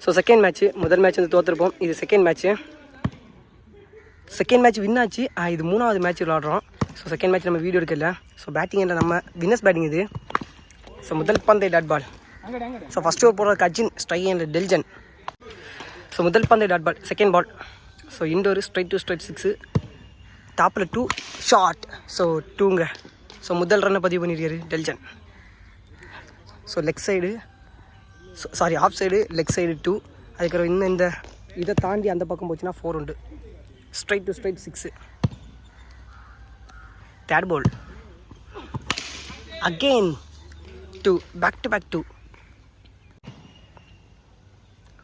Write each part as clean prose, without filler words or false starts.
So second match, முதல் match வந்து தோற்றுருப்போம். இது செகண்ட் மேட்ச்சு வின் ஆச்சு. இது 3வது மேட்ச் விளாட்றோம். ஸோ செகண்ட் மேட்ச் நம்ம வீடியோ எடுக்கல. ஸோ பேட்டிங் இல்லை, நம்ம வின்னர்ஸ் பேட்டிங் இது. ஸோ முதல் பந்தை dot ball. So first over போடுற கஜின், ஸ்ட்ரைக் அண்ட் டெல்ஜன். ஸோ முதல் பந்தை dot ball, second ball. So இண்டோரு ஸ்ட்ரைட் டு ஸ்ட்ரைட் 6, டாப்பில் 2 ஷார்ட். ஸோ 2ங்க. ஸோ முதல் ரன்னை பதிவு பண்ணியிருக்காரு டெல்ஜன். So leg side, sorry off side, leg side 2. அதுக்கப்புறம் இன்னும் இந்த இதை தாண்டி அந்த பக்கம் போச்சுன்னா 4 உண்டு. Straight to straight 6. Third ball again 2, back to back 2.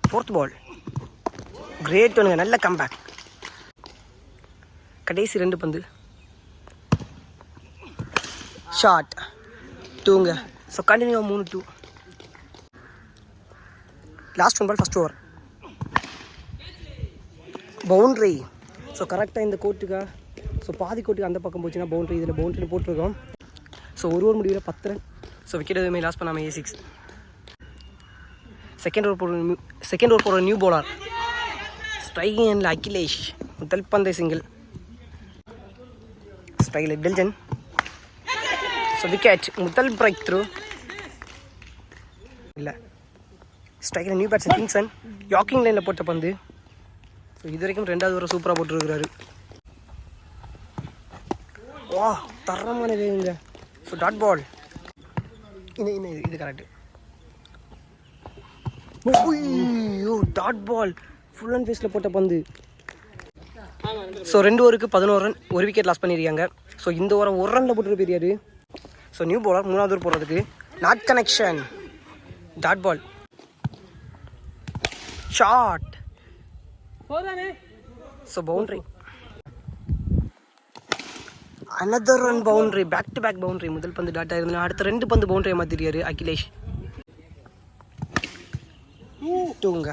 Fourth ball great ஒன்றுங்க, நல்ல கம்பேக். கடைசி 2 பந்து ஷார்ட் 2ங்க. So continue 3-2. Last 1 ball first over boundary. So கரெக்டாக இந்த கோட்டுக்கா, ஸோ பாதி கோட்டுக்கு அந்த பக்கம் போச்சுன்னா பவுண்ட்ரி. இதில் பவுண்ட்ரி போட்டிருக்கோம். ஸோ ஒரு ஓவர் முடிவில் 10 ரன். ஸோ விக்கெட் எதுவுமே லாஸ் பண்ணாமல் A6. செகண்ட் ஓவர் போடுற new bowler, striking and Akhilesh. முதல் பந்தை சிங்கிள், ஸ்ட்ரைக்கில் டெல்ஜன். ஸோ விக்கெட், முதல் பிரேக் த்ரூ இல்லை. ஸ்ட்ரைக்கில் நியூ பேட்ஸ்மேன் கிங்சன், யாக்கிங் லைனில் போட்ட பந்து. ஸோ இது வரைக்கும் 2வது ஓவர் சூப்பராக போட்டுருக்கிறாரு. வா, தரமான வேங்க. So dot ball. இது correct. Dot ball, full and ஃபேஸில் போட்ட பந்து. ஸோ 2 ஓவருக்கு 11 ரன், 1 விக்கெட் லாஸ் பண்ணியிருக்காங்க. ஸோ இந்த ஓவரை 1 ரனில் போட்டுட்டு போயிருக்காரு. ஸோ நியூ பவுலர் 3வது ஓவர் போடுறதுக்கு not connection, dot ball, short. So boundary, another run boundary, back to back boundary. முதல் பந்து டாட்டாக இருந்தாலும் அடுத்த 2 பந்து பவுண்ட்ரியை மாற்றிருக்காரு அகிலேஷ். 2ங்க.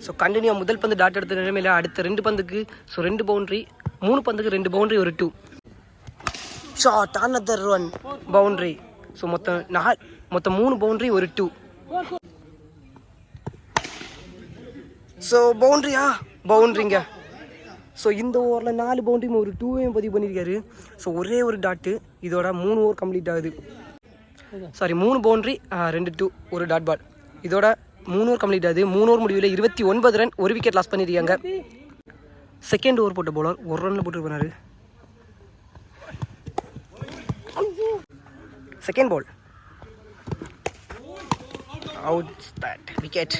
ஸோ கண்டினியூ முதல் பந்து டாட் எடுத்த நிலைமையில் அடுத்த 2 பந்துக்கு ஸோ 2 பவுண்ட்ரி, 3 பந்துக்கு 2 பவுண்ட்ரி, ஒரு 2 short, another run boundary. So மொத்தம் 3 பவுண்ட்ரி, ஒரு 2. ஸோ பவுண்ட்ரிங்க. ஸோ இந்த ஓவரில் 4 பவுண்ட்ரியும் ஒரு 2வையும் பதிவு பண்ணியிருக்காரு. ஸோ ஒரே ஒரு டாட்டு. இதோட 3 ஓவர் கம்ப்ளீட் ஆகுது. சாரி 3 பவுண்ட்ரி 2 2, ஒரு டாட் பால். இதோட 3 ஓவர் கம்ப்ளீட் ஆகுது. 3 ஓவர் முடிவில் 29 ரன், 1 விக்கெட் லாஸ் பண்ணியிருக்காங்க. செகண்ட் ஓவர் போட்ட பவுலர் 1 ரனில் போட்டு போனார். Second ball out, bat, wicket.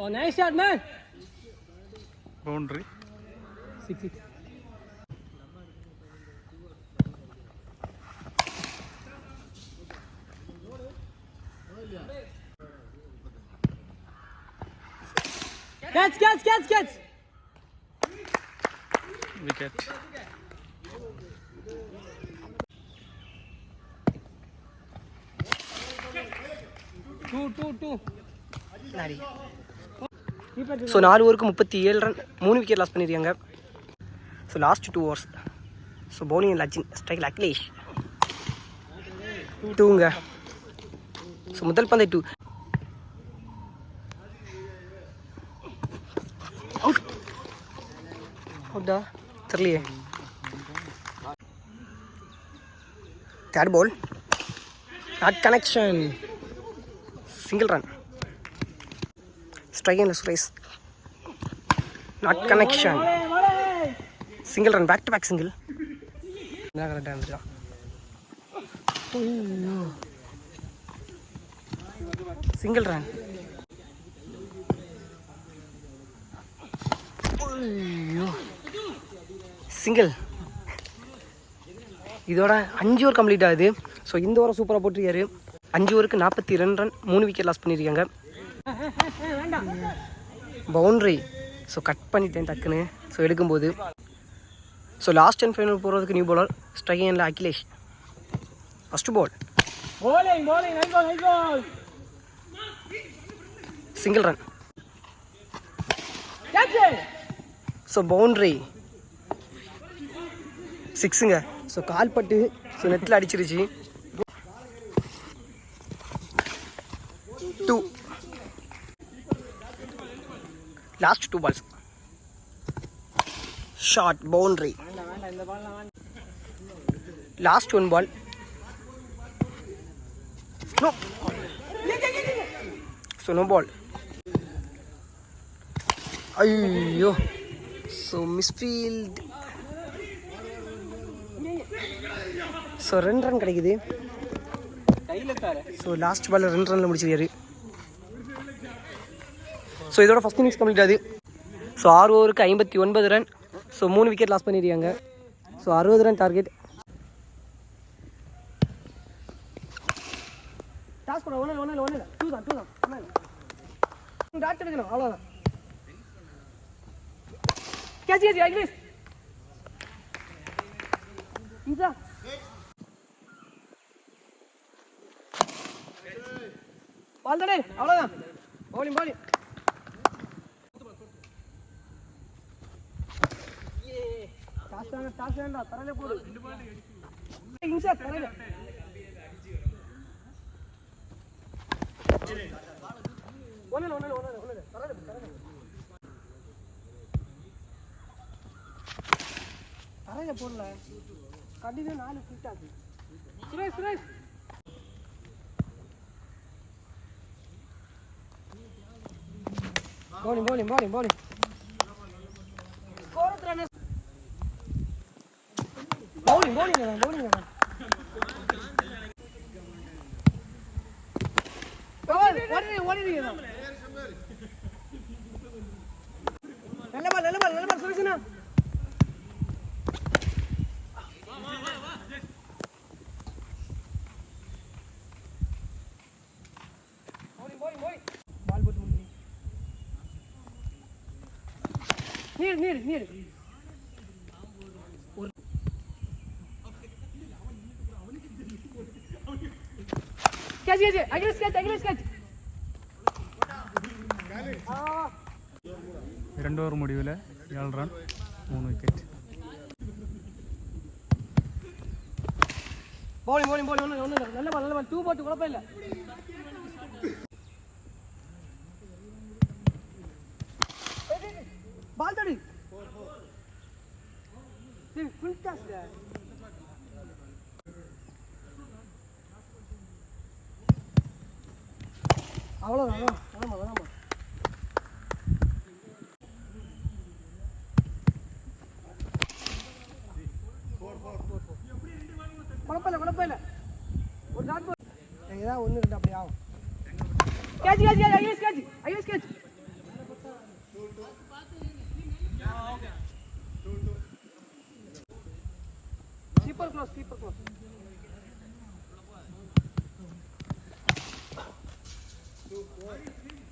Oh, nice shot, man. Boundary. 6. Catch. Wicket. Two. Nari. So 4 ஓவருக்கு 37 ரன், 3 விக்கெட் லாஸ் பண்ணியிருக்காங்க. So last 2 overs. So bowling Lajin, ஸ்ட்ரைக்கில் அகிலேஷ். 2ங்க. ஸோ முதல் பந்தை 2. அவுட்டா தெரியலையே. Third ball not connection, single run. ஸ்ட்ரைக்கில் Suresh, not connection, single run, back to back single. கரெக்டாக இருந்துச்சான். Single run. சிங்கிள். இதோட 5 ஓவர் கம்ப்ளீட் ஆகுது. ஸோ இந்த ஓவரை சூப்பராக போட்டிருக்காரு. 5 ஓவருக்கு 42 ரன், 3 விக்கெட் லாஸ் பண்ணியிருக்காங்க. பவுண்ட்ரி. ஸோ கட் பண்ணிட்டேன் டக்குன்னு. ஸோ எடுக்கும்போது ஸோ லாஸ்ட் அண்ட் ஃபைனல் போகிறதுக்கு new bowler, striking and Akhilesh. First ball single run. So boundary 6ங்க. ஸோ கால் பட்டு ஸோ நெட்டில் அடிச்சிருச்சு. Last 2 balls. Shot boundary. Last 1 ball. No. So no ball. Ayyo. So misfield. So run கிடைக்குது. So last ball 2 ரனில் முடிச்சிருக்காரு. So இதோட first innings complete ஆகுது. ஸோ 6 ஓவருக்கு 59 ரன். ஸோ 3 விக்கெட் லாஸ் பண்ணியிருக்காங்க. So 60 run target. டாஸ் பண்ண ஒன்று two தான் டாட் எடுக்கணும், அவ்வளோதான். கேட்ச் அக்னேஷ் இதா பால் தடே, அவ்வளோதான். பவுலிங் டாஸ் வேண்டாம், தரலே போடு. இன்சா தரலே தரையில போடல, கண்டிப்பா 4 ஃபிட் ஆகுது. Suresh bowling score run bowling what are you நல்ல பால் சுரேஷனா bowling பால் போட்டு முடிஞ்சு. நீர் கேட்ச் அகைன்ஸ்ட் கேட்ச் 2 ஓவர் முடிவில் 7 ரன் 3 விக்கெட். bowling ஒன்று நல்ல பால் 2 போட்டு குழப்பம் இல்லை. பால் தடி ஃபுல் டாஸ் அவ்வளோதான். ஆமாம் குழப்பம் இல்லை. ஒரு டாட் போல் ஏதாவது 1-2 அப்படி ஆகும். Catch IS keeper close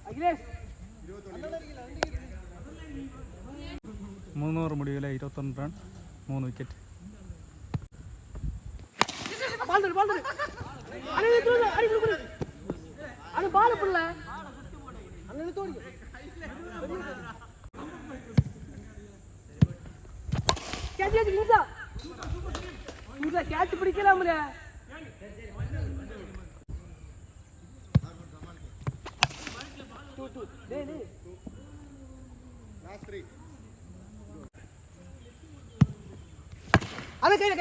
Akhilesh 3 over முடிவில் 21 ரன் 3 விக்கெட். பால் தடு அது பால் புள்ள அண்ணன் தோடி கேட்ச் இன்சா கேட்ச் பிடிக்கலாம்ல. அது கையில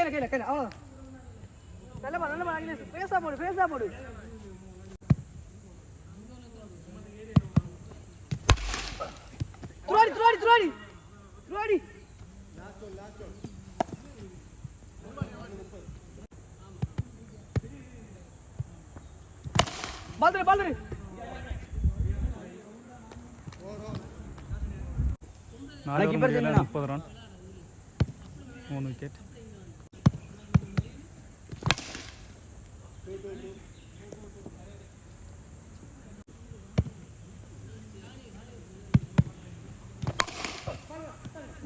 அவ்வளோதான். நல்ல பால் பேசா போடு. துரோடி பால் தடு 4 ஓவர் முடிவில் 30 ரன் 3 விக்கெட்.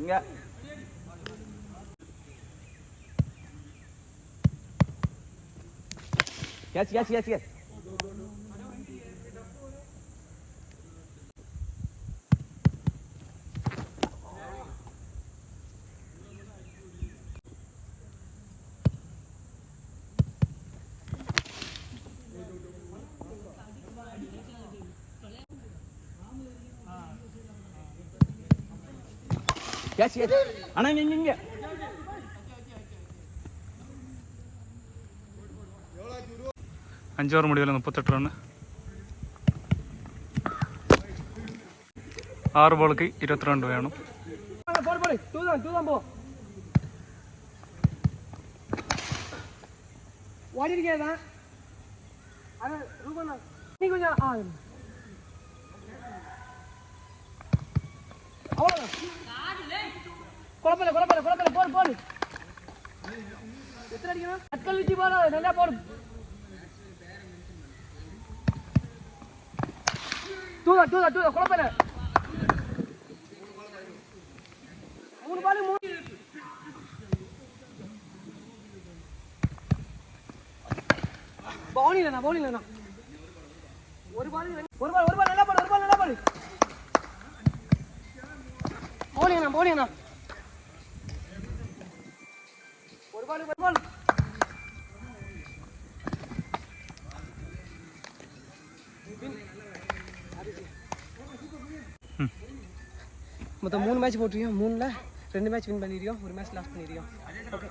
இங்க கேட்ச் அண்ணா இங்க 5 ஓவர் முடிவில் 38 ரன். 6 பாலுக்கு 22 வேணும். ஓடி இருக்கேதா அது ரூபண்ணா நீ கொஞ்சம் அவ்வளோ குழப்பல போடு எத்தனை அடிக்கணும் அட்கள் வச்சு போடு நல்லா போடு தூதா குழப்பல 3 பால் 3 பவுலிங் இல்லைண்ணா ஒரு பால் நல்லா போடு பவுலிங்ண்ணா ஒரு பால் மொத்தம் 3 மேட்ச் போட்டிருக்கோம். 3ல் 2 மேட்ச் வின் பண்ணிருக்கோம், 1 மேட்ச் லாஸ் பண்ணிருக்கோம். ஓகே